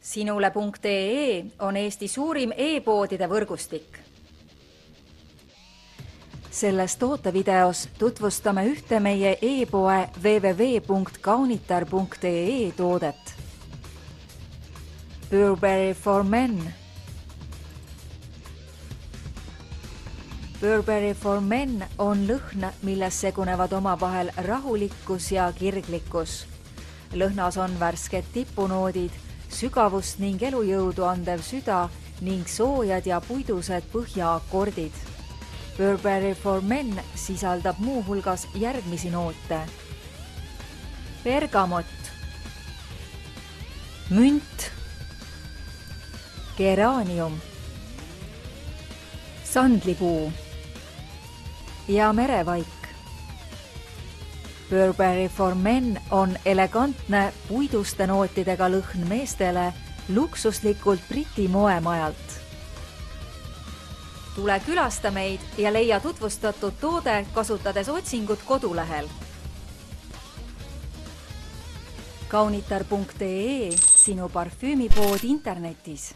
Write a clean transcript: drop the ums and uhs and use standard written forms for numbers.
Sinule.ee on Eesti suurim e-poodide võrgustik. Selles tootevideos tutvustame ühte meie e-poe www.kaunitar.ee toodet. Burberry for Men. Burberry for Men on lõhn, milles segunevad omavahel rahulikkus ja kirglikkus. Lõhnas on värsked tipunoodid, sügavust ning elujõudu andev süda ning soojad ja puidused põhjaakordid. Burberry for Men sisaldab muuhulgas järgmisi noote. Bergamot, münt, geraanium, sandlipuu ja merevaik. Burberry for Men on elegantne puiduste nootidega lõhn meestele luksuslikult Briti moemajalt. Tule külasta meid ja leia tutvustatud toode kasutades otsingut kodulehel. Kaunitar.ee, sinu parfüümipood internetis.